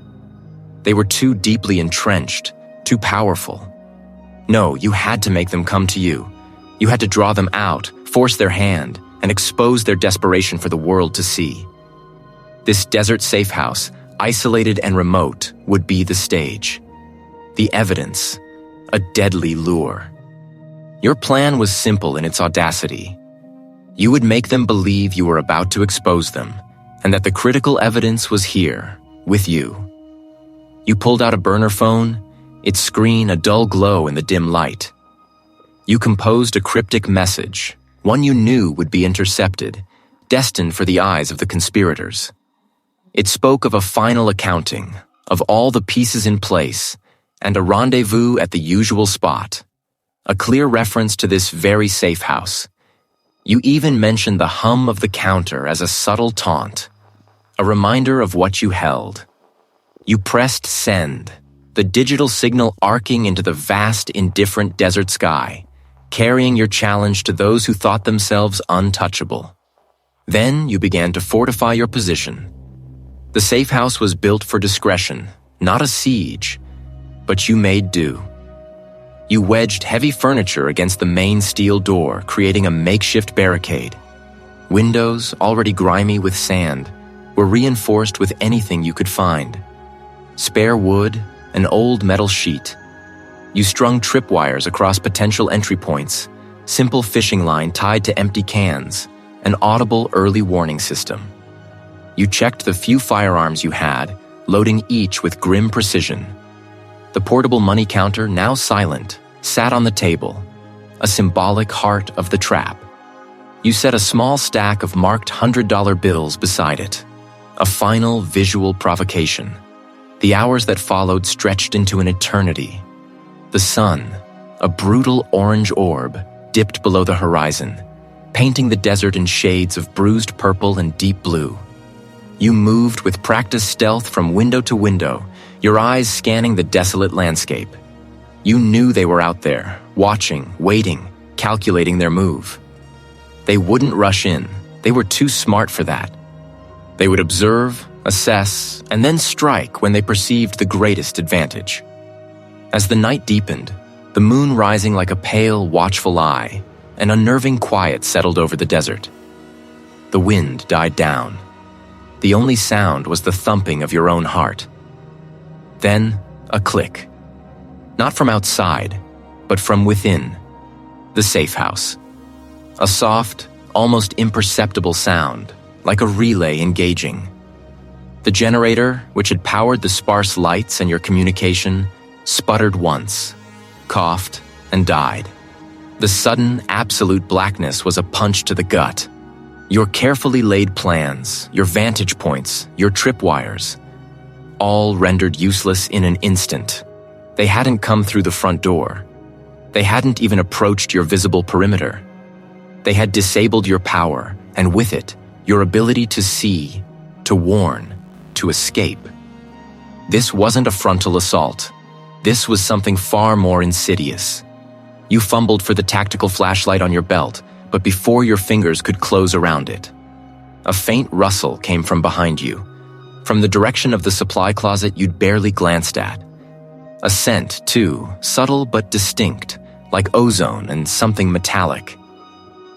They were too deeply entrenched, too powerful. No, you had to make them come to you. You had to draw them out, force their hand, and expose their desperation for the world to see. This desert safe house, isolated and remote, would be the stage. The evidence, a deadly lure. Your plan was simple in its audacity. You would make them believe you were about to expose them, and that the critical evidence was here, with you. You pulled out a burner phone, its screen a dull glow in the dim light. You composed a cryptic message, one you knew would be intercepted, destined for the eyes of the conspirators. It spoke of a final accounting, of all the pieces in place, and a rendezvous at the usual spot. A clear reference to this very safe house. You even mentioned the hum of the counter as a subtle taunt, a reminder of what you held. You pressed send, the digital signal arcing into the vast, indifferent desert sky, carrying your challenge to those who thought themselves untouchable. Then you began to fortify your position. The safe house was built for discretion, not a siege, but you made do. You wedged heavy furniture against the main steel door, creating a makeshift barricade. Windows, already grimy with sand, were reinforced with anything you could find. Spare wood, an old metal sheet. You strung tripwires across potential entry points, simple fishing line tied to empty cans, an audible early warning system. You checked the few firearms you had, loading each with grim precision. The portable money counter, now silent, sat on the table, a symbolic heart of the trap. You set a small stack of marked $100 bills beside it, a final visual provocation. The hours that followed stretched into an eternity. The sun, a brutal orange orb, dipped below the horizon, painting the desert in shades of bruised purple and deep blue. You moved with practiced stealth from window to window, your eyes scanning the desolate landscape. You knew they were out there, watching, waiting, calculating their move. They wouldn't rush in. They were too smart for that. They would observe, assess, and then strike when they perceived the greatest advantage. As the night deepened, the moon rising like a pale, watchful eye, an unnerving quiet settled over the desert. The wind died down. The only sound was the thumping of your own heart. Then, a click. Not from outside, but from within. The safe house. A soft, almost imperceptible sound, like a relay engaging. The generator, which had powered the sparse lights and your communication, sputtered once, coughed, and died. The sudden, absolute blackness was a punch to the gut. Your carefully laid plans, your vantage points, your tripwires, all rendered useless in an instant. They hadn't come through the front door. They hadn't even approached your visible perimeter. They had disabled your power, and with it, your ability to see, to warn, to escape. This wasn't a frontal assault. This was something far more insidious. You fumbled for the tactical flashlight on your belt, but before your fingers could close around it, a faint rustle came from behind you, from the direction of the supply closet you'd barely glanced at. A scent, too, subtle but distinct, like ozone and something metallic.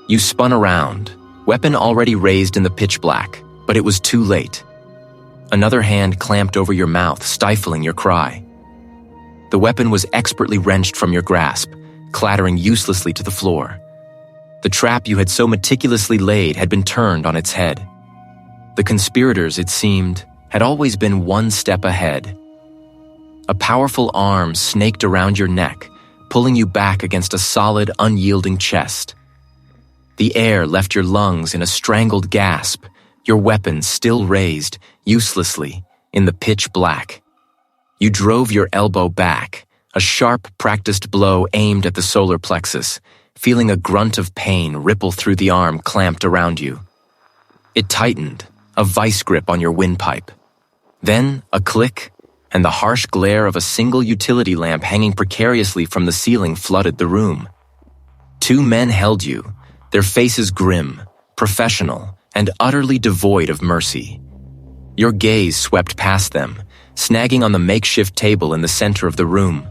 You spun around, weapon already raised in the pitch black, but it was too late. Another hand clamped over your mouth, stifling your cry. The weapon was expertly wrenched from your grasp, clattering uselessly to the floor. The trap you had so meticulously laid had been turned on its head. The conspirators, it seemed, had always been one step ahead. A powerful arm snaked around your neck, pulling you back against a solid, unyielding chest. The air left your lungs in a strangled gasp, your weapon still raised, uselessly, in the pitch black. You drove your elbow back, a sharp, practiced blow aimed at the solar plexus, feeling a grunt of pain ripple through the arm clamped around you. It tightened, a vice grip on your windpipe. Then, a click, and the harsh glare of a single utility lamp hanging precariously from the ceiling flooded the room. Two men held you, their faces grim, professional, and utterly devoid of mercy. Your gaze swept past them, snagging on the makeshift table in the center of the room.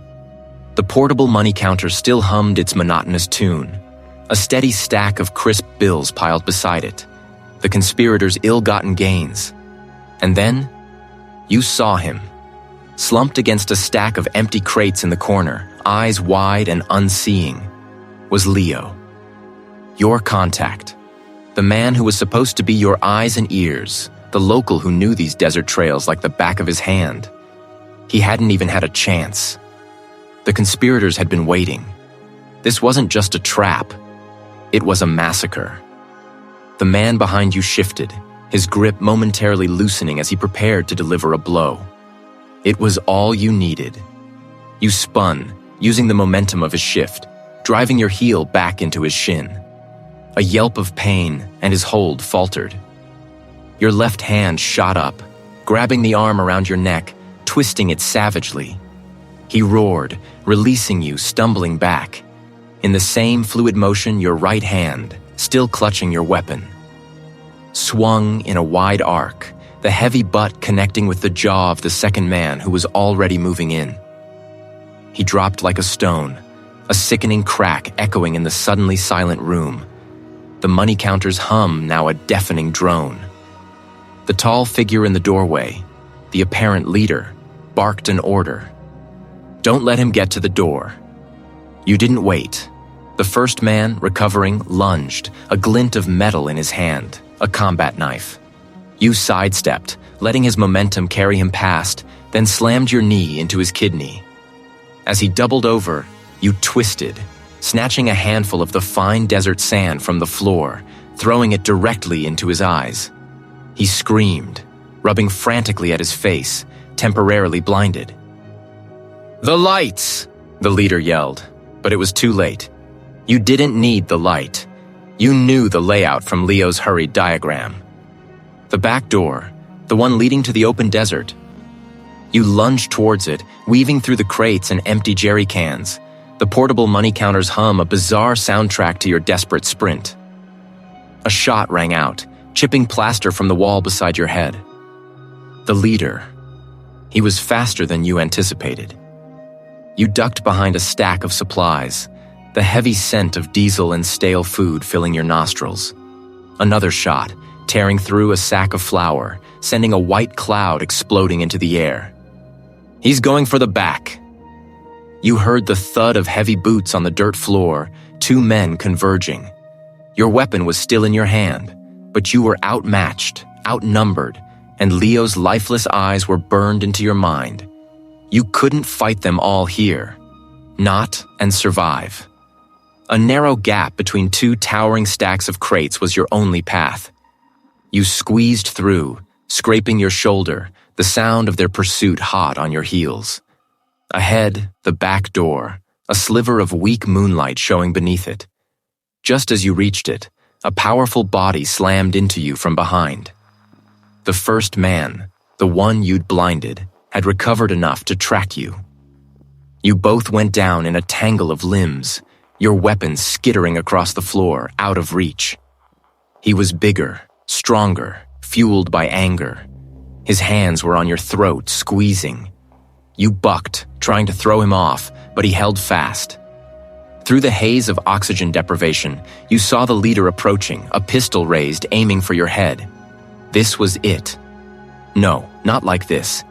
The portable money counter still hummed its monotonous tune, a steady stack of crisp bills piled beside it, the conspirators' ill-gotten gains. And then, you saw him, slumped against a stack of empty crates in the corner, eyes wide and unseeing, was Leo. Your contact, the man who was supposed to be your eyes and ears, the local who knew these desert trails like the back of his hand. He hadn't even had a chance. The conspirators had been waiting. This wasn't just a trap. It was a massacre. The man behind you shifted, his grip momentarily loosening as he prepared to deliver a blow. It was all you needed. You spun, using the momentum of his shift, driving your heel back into his shin. A yelp of pain, and his hold faltered. Your left hand shot up, grabbing the arm around your neck, twisting it savagely. He roared, releasing you, stumbling back. In the same fluid motion, your right hand, still clutching your weapon, swung in a wide arc, the heavy butt connecting with the jaw of the second man who was already moving in. He dropped like a stone, a sickening crack echoing in the suddenly silent room. The money counter's hum now a deafening drone. The tall figure in the doorway, the apparent leader, barked an order. Don't let him get to the door. You didn't wait. The first man, recovering, lunged, a glint of metal in his hand, a combat knife. You sidestepped, letting his momentum carry him past, then slammed your knee into his kidney. As he doubled over, you twisted, snatching a handful of the fine desert sand from the floor, throwing it directly into his eyes. He screamed, rubbing frantically at his face, temporarily blinded. "The lights!" the leader yelled, but it was too late. You didn't need the light. You knew the layout from Leo's hurried diagram. The back door, the one leading to the open desert. You lunged towards it, weaving through the crates and empty jerry cans, the portable money counter's hum a bizarre soundtrack to your desperate sprint. A shot rang out, chipping plaster from the wall beside your head. The leader. He was faster than you anticipated. You ducked behind a stack of supplies, the heavy scent of diesel and stale food filling your nostrils. Another shot, tearing through a sack of flour, sending a white cloud exploding into the air. He's going for the back. You heard the thud of heavy boots on the dirt floor, two men converging. Your weapon was still in your hand, but you were outmatched, outnumbered, and Leo's lifeless eyes were burned into your mind. You couldn't fight them all here. Not and survive. A narrow gap between two towering stacks of crates was your only path. You squeezed through, scraping your shoulder, the sound of their pursuit hot on your heels. Ahead, the back door, a sliver of weak moonlight showing beneath it. Just as you reached it, a powerful body slammed into you from behind. The first man, the one you'd blinded, had recovered enough to track you. You both went down in a tangle of limbs, your weapons skittering across the floor, out of reach. He was bigger, stronger, fueled by anger. His hands were on your throat, squeezing. You bucked, trying to throw him off, but he held fast. Through the haze of oxygen deprivation, you saw the leader approaching, a pistol raised, aiming for your head. This was it. No, not like this.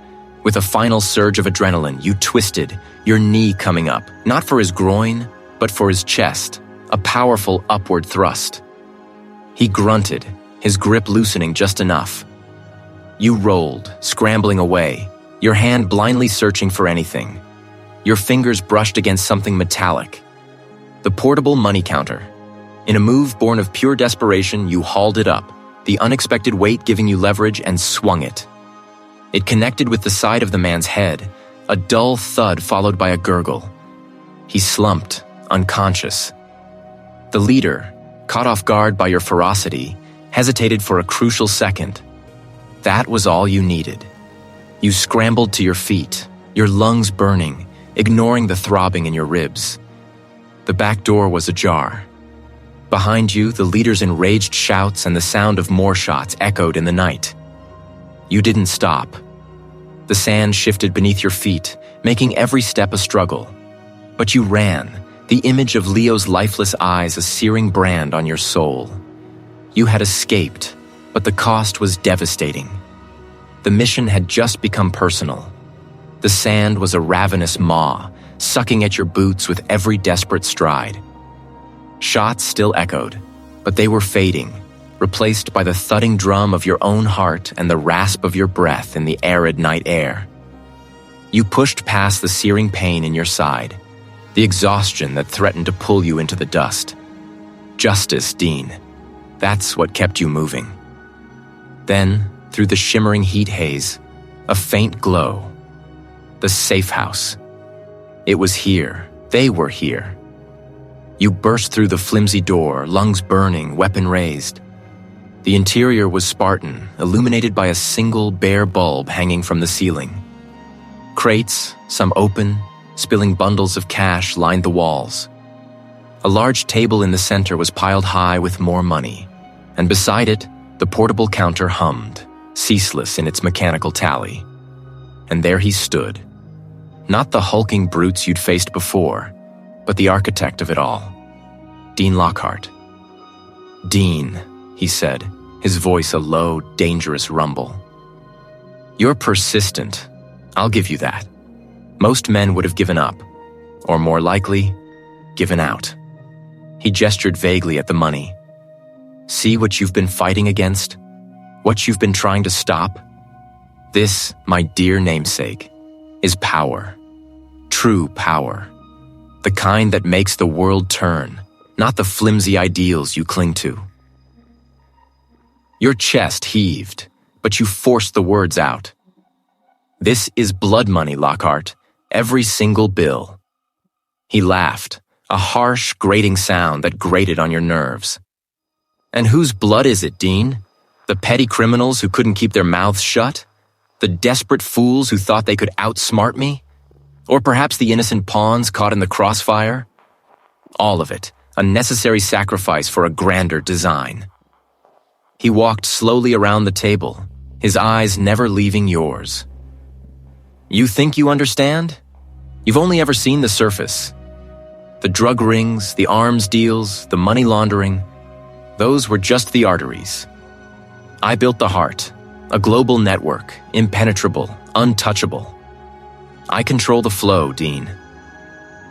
With a final surge of adrenaline, you twisted, your knee coming up, not for his groin, but for his chest, a powerful upward thrust. He grunted, his grip loosening just enough. You rolled, scrambling away, your hand blindly searching for anything. Your fingers brushed against something metallic. The portable money counter. In a move born of pure desperation, you hauled it up, the unexpected weight giving you leverage, and swung it. It connected with the side of the man's head, a dull thud followed by a gurgle. He slumped, unconscious. The leader, caught off guard by your ferocity, hesitated for a crucial second. That was all you needed. You scrambled to your feet, your lungs burning, ignoring the throbbing in your ribs. The back door was ajar. Behind you, the leader's enraged shouts and the sound of more shots echoed in the night. You didn't stop. The sand shifted beneath your feet, making every step a struggle. But you ran, the image of Leo's lifeless eyes a searing brand on your soul. You had escaped, but the cost was devastating. The mission had just become personal. The sand was a ravenous maw, sucking at your boots with every desperate stride. Shots still echoed, but they were fading, replaced by the thudding drum of your own heart and the rasp of your breath in the arid night air. You pushed past the searing pain in your side, the exhaustion that threatened to pull you into the dust. Justice, Dean. That's what kept you moving. Then, through the shimmering heat haze, a faint glow. The safe house. It was here. They were here. You burst through the flimsy door, lungs burning, weapon raised. The interior was Spartan, illuminated by a single bare bulb hanging from the ceiling. Crates, some open, spilling bundles of cash lined the walls. A large table in the center was piled high with more money, and beside it, the portable counter hummed, ceaseless in its mechanical tally. And there he stood. Not the hulking brutes you'd faced before, but the architect of it all. Dean Lockhart. "Dean," he said, his voice a low, dangerous rumble. "You're persistent. I'll give you that. Most men would have given up, or more likely, given out." He gestured vaguely at the money. "See what you've been fighting against? What you've been trying to stop? This, my dear namesake, is power. True power. The kind that makes the world turn, not the flimsy ideals you cling to." Your chest heaved, but you forced the words out. "This is blood money, Lockhart. Every single bill." He laughed, a harsh, grating sound that grated on your nerves. "And whose blood is it, Dean? The petty criminals who couldn't keep their mouths shut? The desperate fools who thought they could outsmart me? Or perhaps the innocent pawns caught in the crossfire? All of it, a necessary sacrifice for a grander design." He walked slowly around the table, his eyes never leaving yours. "You think you understand? You've only ever seen the surface. The drug rings, the arms deals, the money laundering, those were just the arteries. I built the heart, a global network, impenetrable, untouchable. I control the flow, Dean.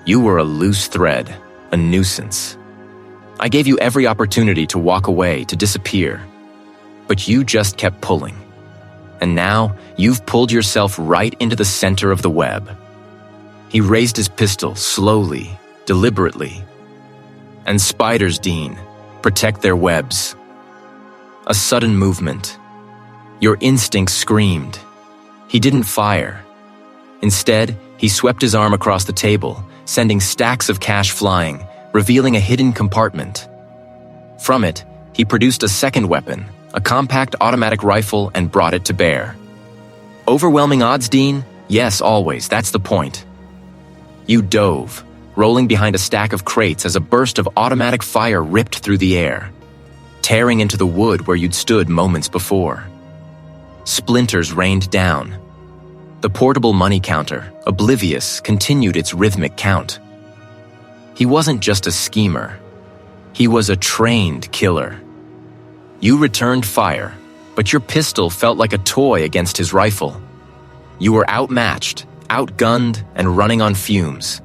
You were a loose thread, a nuisance. I gave you every opportunity to walk away, to disappear, but you just kept pulling. And now you've pulled yourself right into the center of the web." He raised his pistol slowly, deliberately. "And spiders, Dean, protect their webs." A sudden movement. Your instinct screamed. He didn't fire. Instead, he swept his arm across the table, sending stacks of cash flying, revealing a hidden compartment. From it, he produced a second weapon, a compact automatic rifle, and brought it to bear. "Overwhelming odds, Dean? Yes, always, that's the point." You dove, rolling behind a stack of crates as a burst of automatic fire ripped through the air, tearing into the wood where you'd stood moments before. Splinters rained down. The portable money counter, oblivious, continued its rhythmic count. He wasn't just a schemer. He was a trained killer. You returned fire, but your pistol felt like a toy against his rifle. You were outmatched, outgunned, and running on fumes.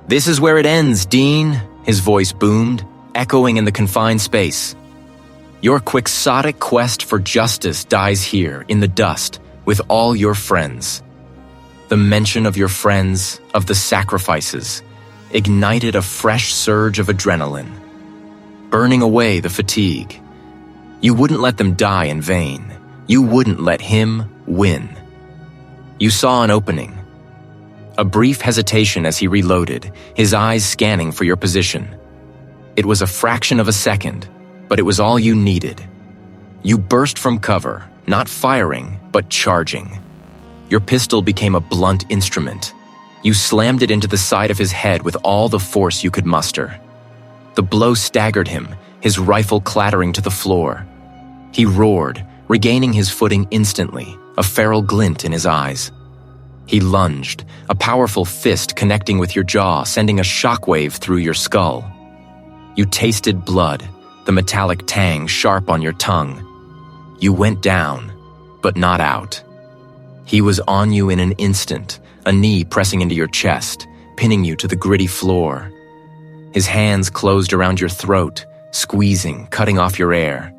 "This is where it ends, Dean," his voice boomed, echoing in the confined space. "Your quixotic quest for justice dies here, in the dust, with all your friends." The mention of your friends, of the sacrifices, ignited a fresh surge of adrenaline, burning away the fatigue. You wouldn't let them die in vain. You wouldn't let him win. You saw an opening. A brief hesitation as he reloaded, his eyes scanning for your position. It was a fraction of a second, but it was all you needed. You burst from cover, not firing, but charging. Your pistol became a blunt instrument. You slammed it into the side of his head with all the force you could muster. The blow staggered him, his rifle clattering to the floor. He roared, regaining his footing instantly, a feral glint in his eyes. He lunged, a powerful fist connecting with your jaw, sending a shockwave through your skull. You tasted blood, the metallic tang sharp on your tongue. You went down, but not out. He was on you in an instant, a knee pressing into your chest, pinning you to the gritty floor. His hands closed around your throat, squeezing, cutting off your air.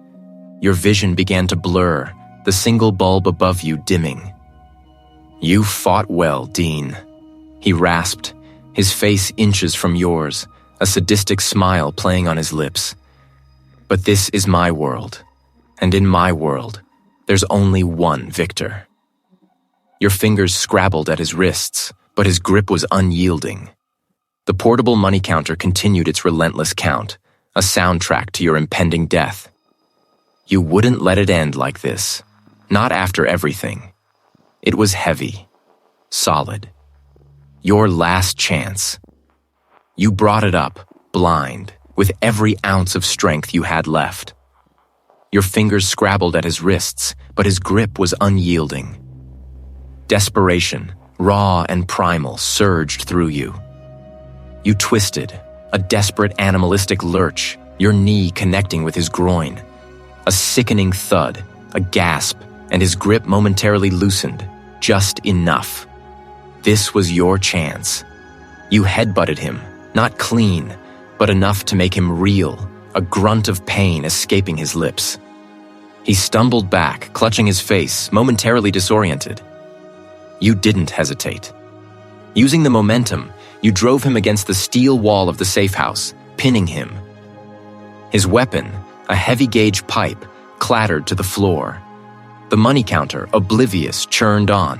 Your vision began to blur, the single bulb above you dimming. You fought well, Dean. He rasped, his face inches from yours, a sadistic smile playing on his lips. But this is my world, and in my world, there's only one victor. Your fingers scrabbled at his wrists, but his grip was unyielding. The portable money counter continued its relentless count, a soundtrack to your impending death. You wouldn't let it end like this, not after everything. It was heavy, solid. Your last chance. You brought it up, blind, with every ounce of strength you had left. Your fingers scrabbled at his wrists, but his grip was unyielding. Desperation, raw and primal, surged through you. You twisted, a desperate animalistic lurch, your knee connecting with his groin. A sickening thud, a gasp, and his grip momentarily loosened, just enough. This was your chance. You headbutted him, not clean, but enough to make him reel, a grunt of pain escaping his lips. He stumbled back, clutching his face, momentarily disoriented. You didn't hesitate. Using the momentum, you drove him against the steel wall of the safe house, pinning him. His weapon, a heavy-gauge pipe, clattered to the floor. The money counter, oblivious, churned on.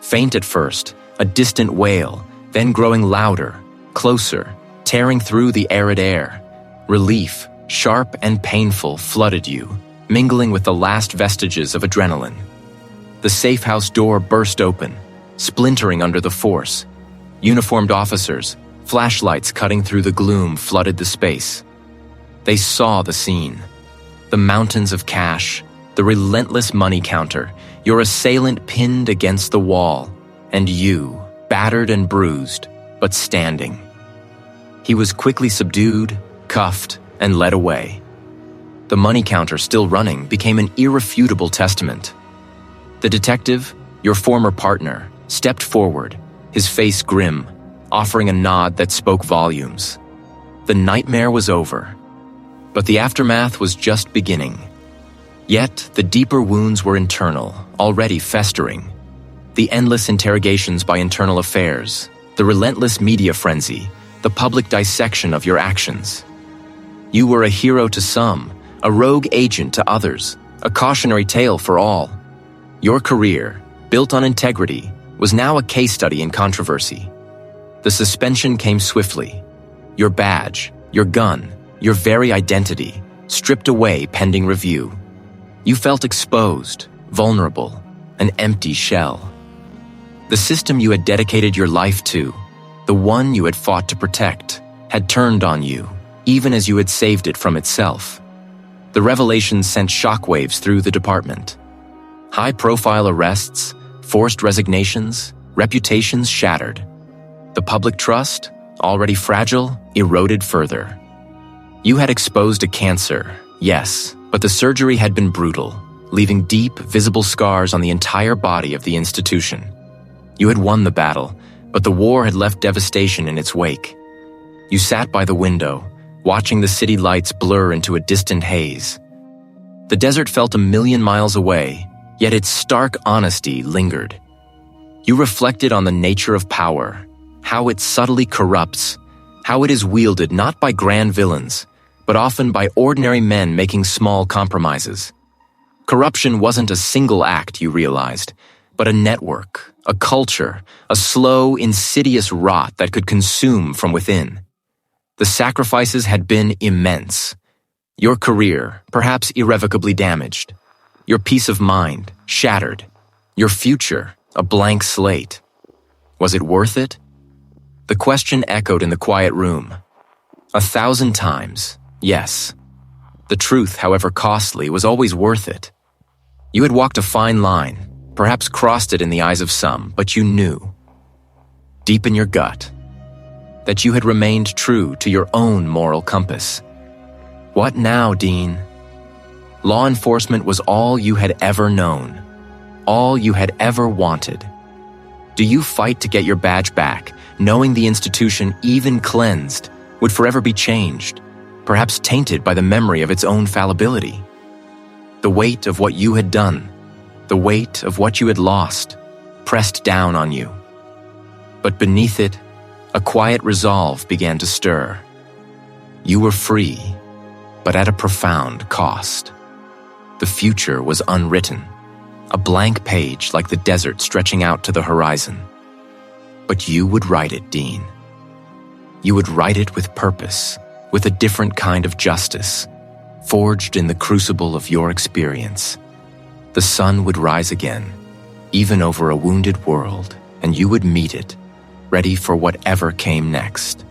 Faint at first, a distant wail, then growing louder, closer, tearing through the arid air. Relief, sharp and painful, flooded you, mingling with the last vestiges of adrenaline. The safe house door burst open, splintering under the force. Uniformed officers, flashlights cutting through the gloom, flooded the space. They saw the scene. The mountains of cash, the relentless money counter, your assailant pinned against the wall, and you, battered and bruised, but standing. He was quickly subdued, cuffed, and led away. The money counter, still running, became an irrefutable testament. The detective, your former partner, stepped forward, his face grim, offering a nod that spoke volumes. The nightmare was over, but the aftermath was just beginning. Yet, the deeper wounds were internal, already festering. The endless interrogations by internal affairs, the relentless media frenzy, the public dissection of your actions. You were a hero to some, a rogue agent to others, a cautionary tale for all. Your career, built on integrity, was now a case study in controversy. The suspension came swiftly. Your badge, your gun, your very identity, stripped away pending review. You felt exposed, vulnerable, an empty shell. The system you had dedicated your life to, the one you had fought to protect, had turned on you, even as you had saved it from itself. The revelation sent shockwaves through the department. High-profile arrests, forced resignations, reputations shattered. The public trust, already fragile, eroded further. You had exposed a cancer, yes, but the surgery had been brutal, leaving deep, visible scars on the entire body of the institution. You had won the battle, but the war had left devastation in its wake. You sat by the window, watching the city lights blur into a distant haze. The desert felt a million miles away, yet its stark honesty lingered. You reflected on the nature of power, how it subtly corrupts, how it is wielded not by grand villains, but often by ordinary men making small compromises. Corruption wasn't a single act, you realized, but a network, A culture, a slow, insidious rot that could consume from within. The sacrifices had been immense. Your career, perhaps irrevocably damaged. Your peace of mind, shattered. Your future, a blank slate. Was it worth it? The question echoed in the quiet room. 1,000 times, yes. The truth, however costly, was always worth it. You had walked a fine line, perhaps crossed it in the eyes of some, but you knew, deep in your gut, that you had remained true to your own moral compass. What now, Dean? Law enforcement was all you had ever known, all you had ever wanted. Do you fight to get your badge back, knowing the institution, even cleansed, would forever be changed, perhaps tainted by the memory of its own fallibility? The weight of what you had done, the weight of what you had lost, pressed down on you. But beneath it, a quiet resolve began to stir. You were free, but at a profound cost. The future was unwritten, a blank page like the desert stretching out to the horizon. But you would write it, Dean. You would write it with purpose, with a different kind of justice, forged in the crucible of your experience. The sun would rise again, even over a wounded world, and you would meet it, ready for whatever came next.